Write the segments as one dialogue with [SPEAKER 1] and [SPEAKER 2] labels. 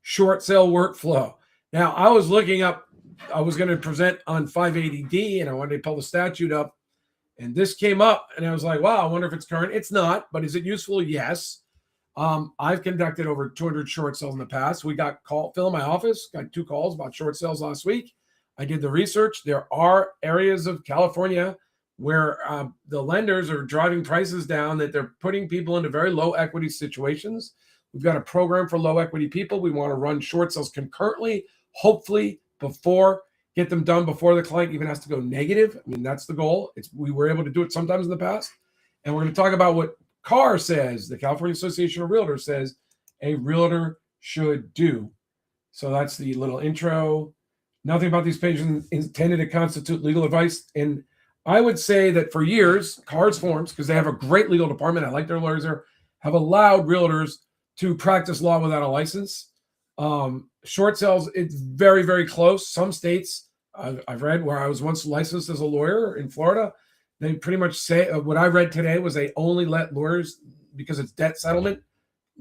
[SPEAKER 1] short sale workflow. Now, I was looking up, I was going to present on 580D, and I wanted to pull the statute up, and this came up, and I was like, wow, I wonder if it's current. It's not, but is it useful? Yes. I've conducted over 200 short sales in the past. We got Phil in my office, got 2 calls about short sales last week. I did the research. There are areas of California where the lenders are driving prices down, that they're putting people into very low equity situations. We've got a program for low equity people. We want to run short sales concurrently, hopefully get them done before the client even has to go negative. I mean, that's the goal. We were able to do it sometimes in the past. And we're going to talk about what CAR says, the California Association of Realtors says a realtor should do. So that's the little intro. Nothing about these pages intended to constitute legal advice. And I would say that for years, CAR's forms, because they have a great legal department, I like their lawyers there, have allowed realtors to practice law without a license. Short sales, it's very, very close. Some states I've read, where I was once licensed as a lawyer in Florida, they pretty much say, what I read today was they only let lawyers, because it's debt settlement,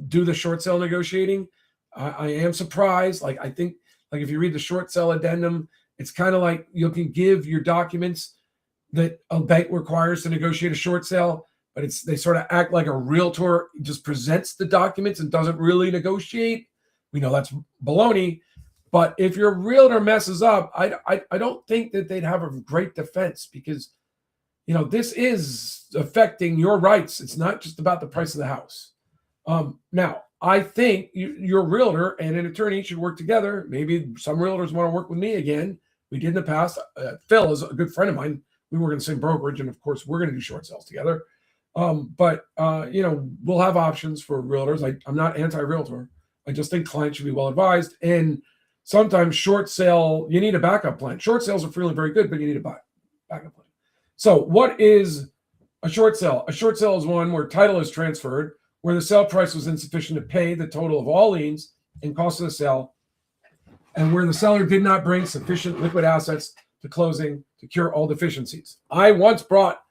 [SPEAKER 1] do the short sale negotiating. I am surprised. I think if you read the short sale addendum, it's kind of like you can give your documents that a bank requires to negotiate a short sale, but they sort of act like a realtor just presents the documents and doesn't really negotiate. We know that's baloney. But if your realtor messes up, I don't think that they'd have a great defense, because this is affecting your rights. It's not just about the price of the house. Now, I think your realtor and an attorney should work together. Maybe some realtors want to work with me again. We did in the past. Phil is a good friend of mine. We work in the same brokerage, and of course, we're going to do short sales together. But we'll have options for realtors. I'm not anti-realtor. I just think clients should be well advised. And sometimes short sale, you need a backup plan. Short sales are really very good, but you need a backup plan. So what is a short sale? A short sale is one where title is transferred, where the sale price was insufficient to pay the total of all liens and costs of the sale, and where the seller did not bring sufficient liquid assets to closing to cure all deficiencies. I once brought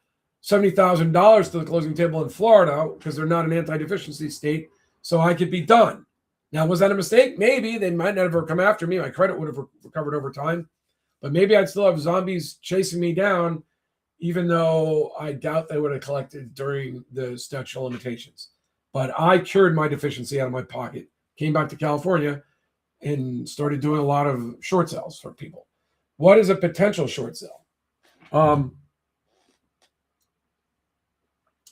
[SPEAKER 1] $70,000 to the closing table in Florida because they're not an anti-deficiency state, so I could be done. Now, was that a mistake? Maybe. They might never come after me. My credit would have recovered over time, but maybe I'd still have zombies chasing me down, even though I doubt they would have collected during the statute of limitations. But I cured my deficiency out of my pocket, came back to California, and started doing a lot of short sales for people. What is a potential short sale?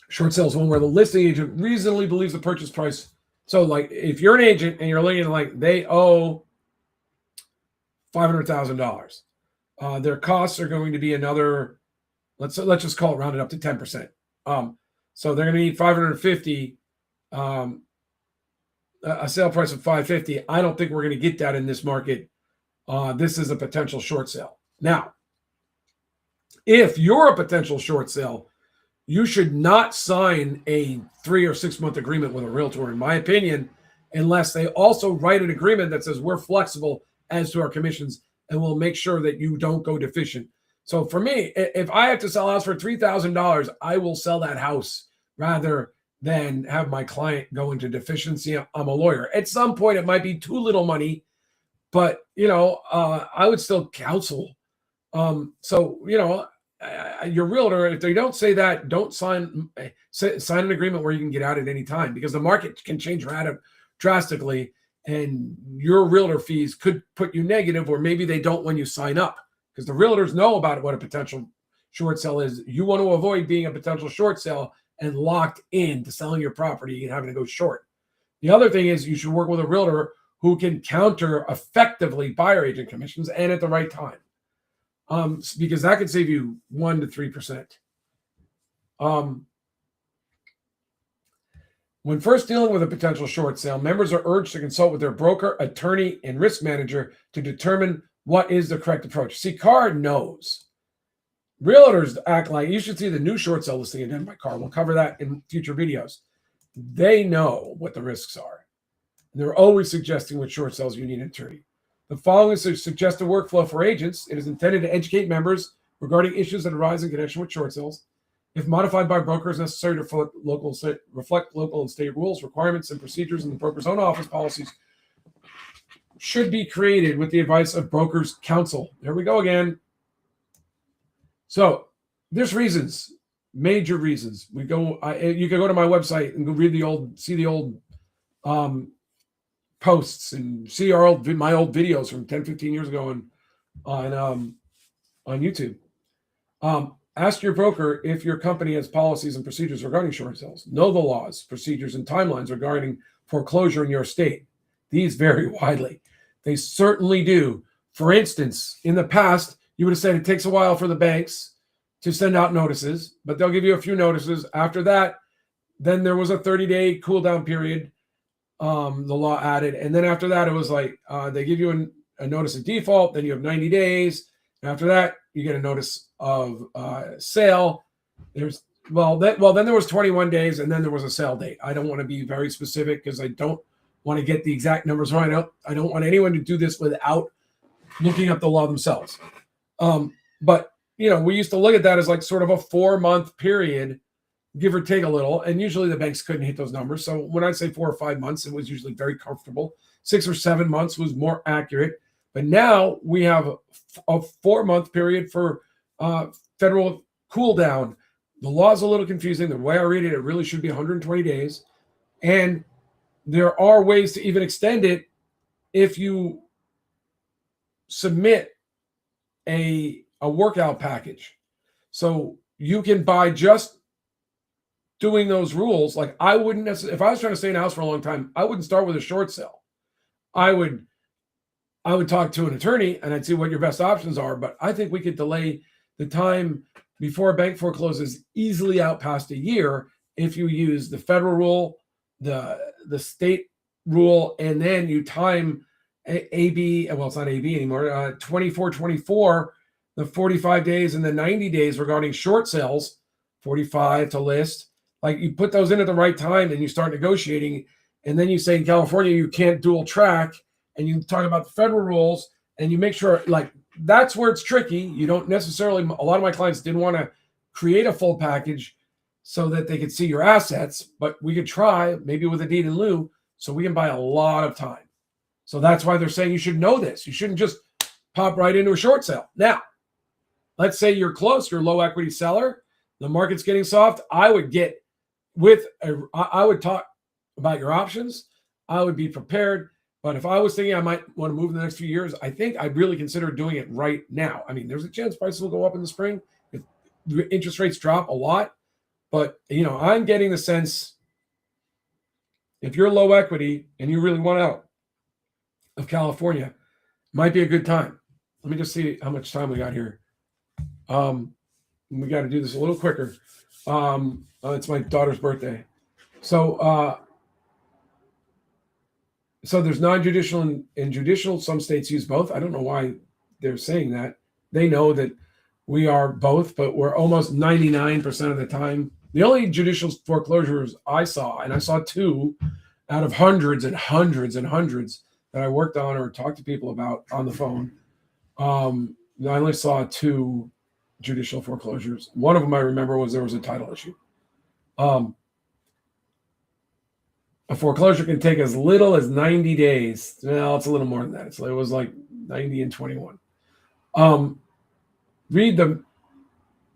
[SPEAKER 1] Short sale is one where the listing agent reasonably believes the purchase price. So, like, if you're an agent and you're looking like they owe $500,000, their costs are going to be another. Let's just call it rounded up to 10%. So they're going to need 550. A sale price of 550. I don't think we're going to get that in this market. This is a potential short sale. Now, if you're a potential short sale, you should not sign a 3 or 6 month agreement with a realtor, in my opinion, unless they also write an agreement that says we're flexible as to our commissions and we'll make sure that you don't go deficient. So for me, if I have to sell a house for $3,000, I will sell that house rather than have my client go into deficiency. I'm a lawyer. At some point, it might be too little money, but, I would still counsel. Your realtor, if they don't say that, don't sign an agreement where you can get out at any time, because the market can change drastically, and your realtor fees could put you negative, or maybe they don't when you sign up, because the realtors know about what a potential short sale is. You want to avoid being a potential short sale and locked into selling your property and having to go short. The other thing is you should work with a realtor who can counter effectively buyer agent commissions and at the right time, because that could save you 1 to 3%. When first dealing with a potential short sale, members are urged to consult with their broker, attorney, and risk manager to determine what is the correct approach. See, CAR knows. Realtors act like, you should see the new short sale listing again by CAR. We'll cover that in future videos. They know what the risks are. And they're always suggesting with short sales you need an attorney. The following is a suggested workflow for agents. It is intended to educate members regarding issues that arise in connection with short sales. If modified by brokers, necessary to reflect local and state rules, requirements, and procedures in the broker's own office policies, should be created with the advice of brokers' counsel. There we go again. So there's reasons, major reasons. You can go to my website and go see the old posts and see my old videos from 10, 15 years ago on YouTube. Ask your broker if your company has policies and procedures regarding short sales. Know the laws, procedures, and timelines regarding foreclosure in your state. These vary widely. They certainly do. For instance, in the past, you would have said it takes a while for the banks to send out notices, but they'll give you a few notices. After that, then there was a 30-day cool down period. The law added. And then after that, it was like they give you a notice of default. Then you have 90 days. After that, you get a notice of sale. Then there was 21 days, and then there was a sale date. I don't want to be very specific because I don't want to get the exact numbers right. I don't want anyone to do this without looking up the law themselves. But we used to look at that as like sort of a 4-month period, give or take a little. And usually the banks couldn't hit those numbers. So when I say 4 or 5 months, it was usually very comfortable. 6 or 7 months was more accurate. But now we have a 4-month period for federal cool down. The law is a little confusing. The way I read it, it really should be 120 days. And there are ways to even extend it if you submit a workout package. So you can, by just doing those rules, like I wouldn't necessarily, if I was trying to stay in a house for a long time, I wouldn't start with a short sale. I would talk to an attorney and I'd see what your best options are. But I think we could delay the time before a bank forecloses easily out past a year if you use the federal rule, the state rule, and then you time AB, well, it's not AB anymore, 2424, the 45 days and the 90 days regarding short sales, 45 to list. Like you put those in at the right time and you start negotiating. And then you say in California, you can't dual track, and you talk about the federal rules and you make sure, like, that's where it's tricky. You don't necessarily, a lot of my clients didn't want to create a full package so that they could see your assets, but we could try maybe with a deed in lieu so we can buy a lot of time. So that's why they're saying you should know this. You shouldn't just pop right into a short sale. Now, let's say you're close, you're a low equity seller, the market's getting soft. I would talk about your options. I would be prepared. But if I was thinking I might want to move in the next few years, I think I'd really consider doing it right now. I mean, there's a chance prices will go up in the spring if interest rates drop a lot. But, I'm getting the sense if you're low equity and you really want out of California, it might be a good time. Let me just see how much time we got here. We got to do this a little quicker. It's my daughter's birthday. So there's non-judicial and judicial. Some states use both. I don't know why they're saying that. They know that we are both, but we're almost 99% of the time. The only judicial foreclosures I saw, and I saw 2 out of hundreds and hundreds and hundreds that I worked on or talked to people about on the phone. I only saw 2 judicial foreclosures. One of them I remember was there was a title issue. A foreclosure can take as little as 90 days. Well, it's a little more than that. It was like 90 and 21. Read the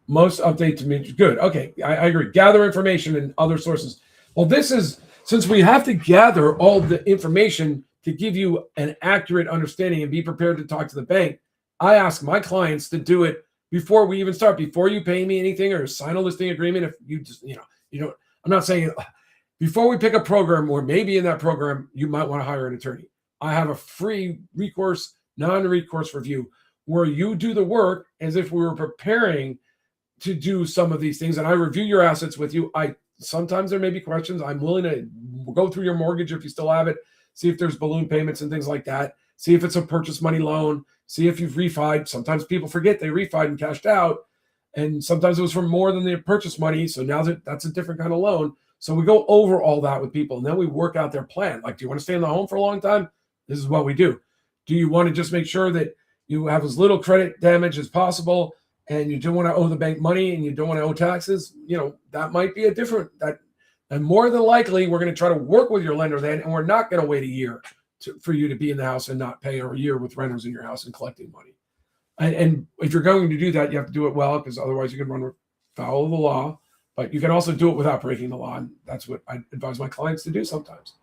[SPEAKER 1] most update to me. Good. Okay. I agree. Gather information and other sources. Well, this is, since we have to gather all the information to give you an accurate understanding and be prepared to talk to the bank, I ask my clients to do it before we even start, before you pay me anything or sign a listing agreement. If you just, you don't, I'm not saying before we pick a program, or maybe in that program, you might want to hire an attorney. I have a free recourse, non-recourse review where you do the work as if we were preparing to do some of these things. And I review your assets with you. Sometimes there may be questions. I'm willing to go through your mortgage if you still have it, see if there's balloon payments and things like that. See if it's a purchase money loan. See if you've refied. Sometimes people forget they refied and cashed out. And sometimes it was for more than the purchase money. So now that's a different kind of loan. So we go over all that with people, and then we work out their plan. Like, do you want to stay in the home for a long time? This is what we do. Do you want to just make sure that you have as little credit damage as possible, and you don't want to owe the bank money and you don't want to owe taxes? That might be and more than likely, we're going to try to work with your lender then, and we're not going to wait a year for you to be in the house and not pay a year with renters in your house and collecting money. And if you're going to do that, you have to do it well, because otherwise you can run foul of the law. But you can also do it without breaking the law, and that's what I advise my clients to do sometimes.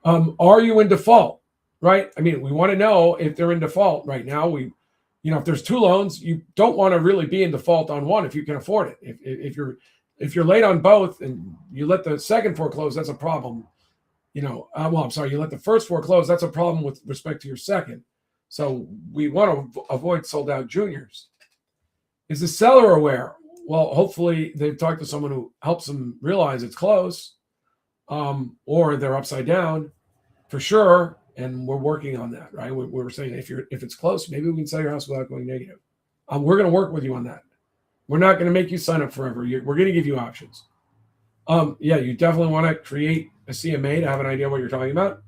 [SPEAKER 1] Are you in default? Right? I mean, we want to know if they're in default right now. If there's two loans, you don't want to really be in default on one if you can afford it. If you're late on both and you let the second foreclose, that's a problem. You let the first foreclose, that's a problem with respect to your second. So we want to avoid sold out juniors. Is the seller aware? Well, hopefully they've talked to someone who helps them realize it's close, or they're upside down for sure. And we're working on that, right? We were saying if it's close, maybe we can sell your house without going negative. We're going to work with you on that. We're not going to make you sign up forever. We're going to give you options. You definitely want to create a CMA to have an idea what you're talking about.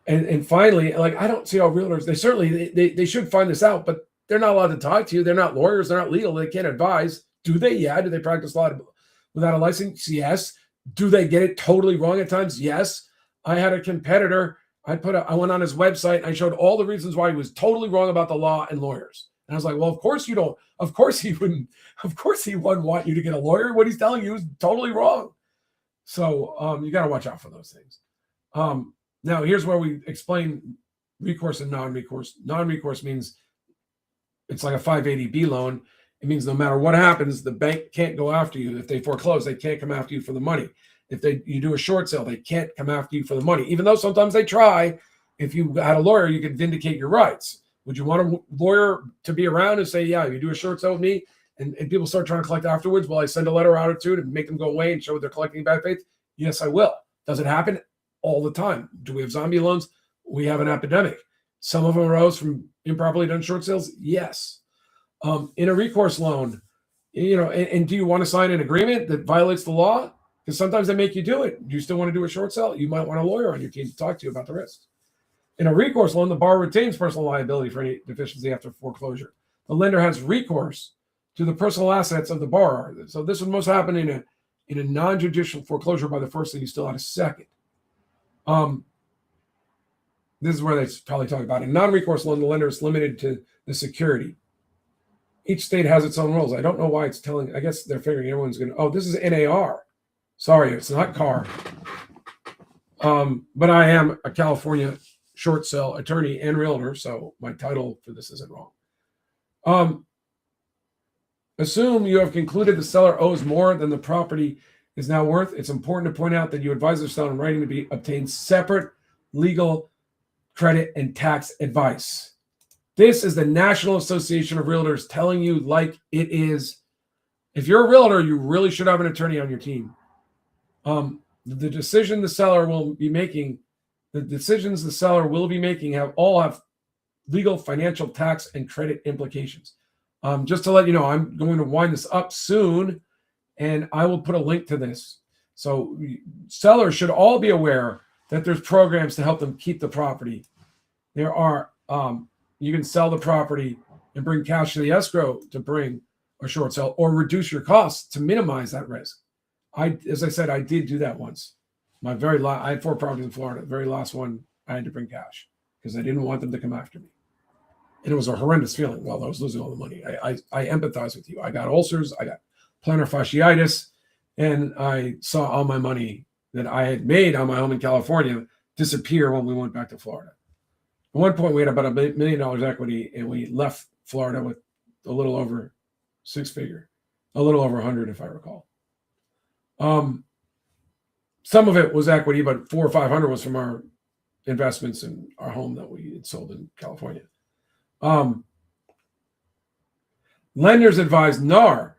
[SPEAKER 1] And finally, I don't see how realtors, they should find this out, but they're not allowed to talk to you. They're not lawyers. They're not legal. They can't advise. Do they? Yeah. Do they practice law without a license? Yes. Do they get it totally wrong at times? Yes. I had a competitor. I went on his website and I showed all the reasons why he was totally wrong about the law and lawyers. And I was like, well, of course you don't. Of course he wouldn't. Of course he wouldn't want you to get a lawyer. What he's telling you is totally wrong. So you got to watch out for those things. Now here's where we explain recourse and non-recourse. Non-recourse means it's like a 580B loan. It means no matter what happens, the bank can't go after you. If they foreclose, they can't come after you for the money. If you do a short sale, they can't come after you for the money, even though sometimes they try. If you had a lawyer, you could vindicate your rights. Would you want a lawyer to be around and say, yeah, you do a short sale with me, and people start trying to collect afterwards? Will I send a letter out or two to make them go away and show they're collecting bad faith? Yes, I will. Does it happen? All the time. Do we have zombie loans? We have an epidemic. Some of them arose from improperly done short sales. Yes. In a recourse loan, and do you want to sign an agreement that violates the law? Because sometimes they make you do it. Do you still want to do a short sale? You might want a lawyer on your team to talk to you about the risks. In a recourse loan, the borrower retains personal liability for any deficiency after foreclosure. The lender has recourse to the personal assets of the borrower. So this would most happen in a non-judicial foreclosure by the first thing you still had a second. This is where they probably talk about it. In non-recourse loan, the lender is limited to the security. Each state has its own rules. I don't know why it's telling. I guess they're figuring everyone's going to. Oh, this is NAR. Sorry, it's not CAR. But I am a California short sale attorney and realtor, so my title for this isn't wrong. Assume you have concluded the seller owes more than the property is now worth. It's important to point out that you advise the seller in writing to obtain separate legal, credit, and tax advice. This is the National Association of Realtors telling you like it is. If you're a realtor, you really should have an attorney on your team. The decision the seller will be making, have legal, financial, tax, and credit implications. Just to let you know, I'm going to wind this up soon, and I will put a link to this. So sellers should all be aware that there's programs to help them keep the property. There are, you can sell the property and bring cash to the escrow to bring a short sale, or reduce your costs to minimize that risk. As I said, I did do that once. I had 4 properties in Florida. The very last one, I had to bring cash because I didn't want them to come after me. And it was a horrendous feeling while I was losing all the money. I empathize with you. I got ulcers. I got plantar fasciitis. And I saw all my money that I had made on my home in California disappear when we went back to Florida. At one point, we had about $1 million equity, and we left Florida with a little over 6-figure, a little over 100, if I recall. Some of it was equity, but 400 or 500 was from our investments in our home that we had sold in California. Lenders advise NAR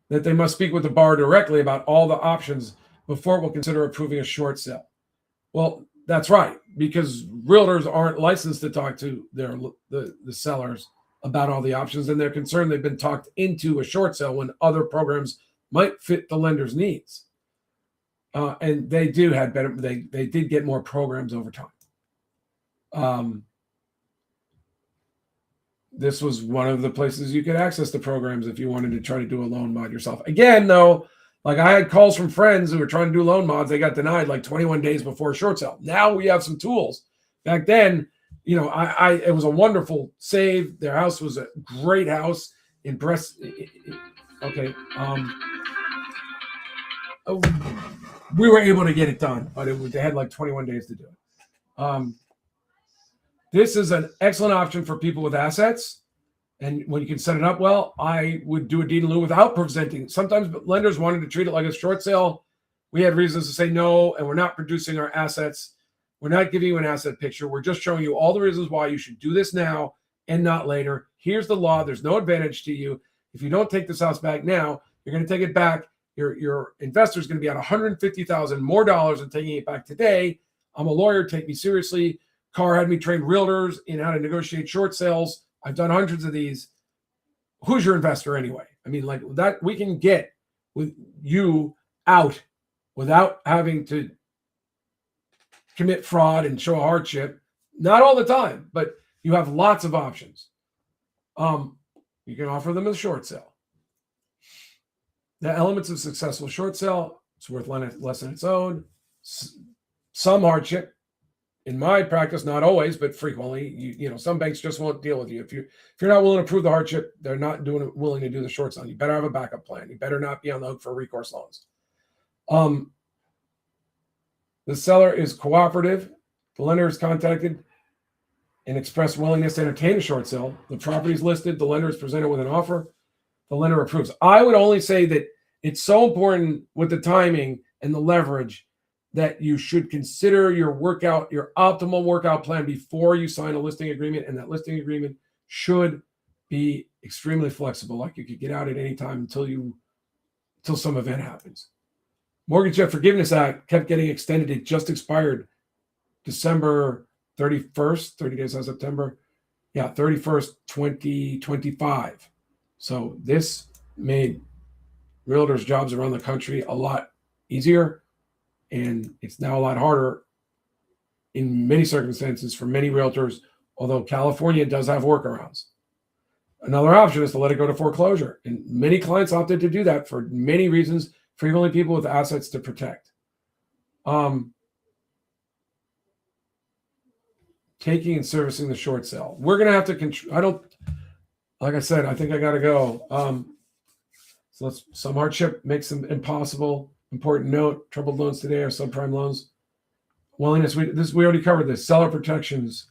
[SPEAKER 1] that they must speak with the borrower directly about all the options before it will consider approving a short sale. Well, that's right, because realtors aren't licensed to talk to the sellers about all the options, and they're concerned they've been talked into a short sale when other programs might fit the lender's needs. And they do have better. They did get more programs over time. This was one of the places you could access the programs if you wanted to try to do a loan mod yourself. Again, though, Like I had calls from friends who were trying to do loan mods. They got denied like 21 days before a short sale. Now we have some tools. Back then, it was a wonderful save. Their house was a great house in Breast. Okay. We were able to get it done, but they had like 21 days to do it. This is an excellent option for people with assets. And when you can set it up well, I would do a deed in lieu without presenting. Sometimes lenders wanted to treat it like a short sale. We had reasons to say no, and we're not producing our assets. We're not giving you an asset picture. We're just showing you all the reasons why you should do this now and not later. Here's the law. There's no advantage to you. If you don't take this house back now, you're going to take it back. Your investor is going to be at $150,000 more dollars than taking it back today. I'm a lawyer. Take me seriously. Carr had me train realtors in how to negotiate short sales. I've done hundreds of these. Who's your investor anyway? I mean, like that, we can get with you out without having to commit fraud and show a hardship. Not all the time, but you have lots of options. You can offer them a short sale. The elements of successful short sale, it's worth less than its own. Some hardship. In my practice, not always, but frequently, some banks just won't deal with you. If you're not willing to prove the hardship, they're not willing to do the short sale. You better have a backup plan. You better not be on the hook for recourse loans. The seller is cooperative. The lender is contacted and expressed willingness to entertain a short sale. The property is listed. The lender is presented with an offer. The lender approves. I would only say that it's so important with the timing and the leverage that you should consider your optimal workout plan before you sign a listing agreement. And that listing agreement should be extremely flexible. Like you could get out at any time until some event happens. Mortgage Debt Forgiveness Act kept getting extended. It just expired December 31st, 30 days on September. 31st, 2025. So this made realtors' jobs around the country a lot easier. And it's now a lot harder in many circumstances for many realtors, although California does have workarounds. Another option is to let it go to foreclosure. And many clients opted to do that for many reasons, frequently people with assets to protect. Taking and servicing the short sale. We're going to have to control. Like I said, I think I got to go. So some hardship makes them impossible. Important note, troubled loans today are subprime loans. Willingness, we already covered this. Seller protections.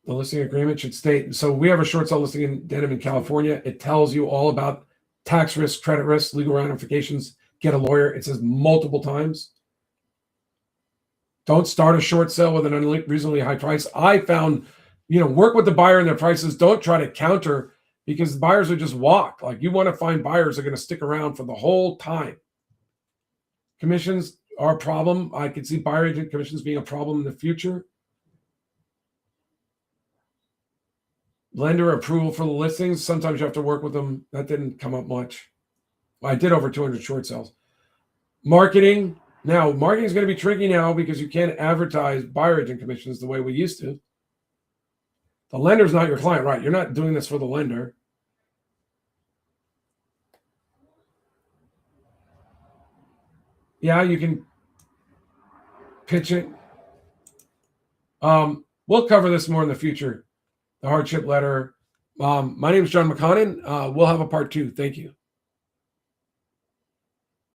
[SPEAKER 1] The listing agreement should state, so we have a short sale listing in Denham in California. It tells you all about tax risk, credit risk, legal ramifications. Get a lawyer. It says multiple times. Don't start a short sale with an unreasonably high price. I found, work with the buyer and their prices. Don't try to counter, because buyers would just walk. Like, you want to find buyers that are going to stick around for the whole time. Commissions are a problem. I could see buyer agent commissions being a problem in the future. Lender approval for the listings. Sometimes you have to work with them. That didn't come up much. I did over 200 short sales. Marketing. Now, marketing is going to be tricky now because you can't advertise buyer agent commissions the way we used to. The lender's not your client, right? You're not doing this for the lender. Yeah, you can pitch it. We'll cover this more in the future. The hardship letter. My name is John McConnin. We'll have a part 2. Thank you.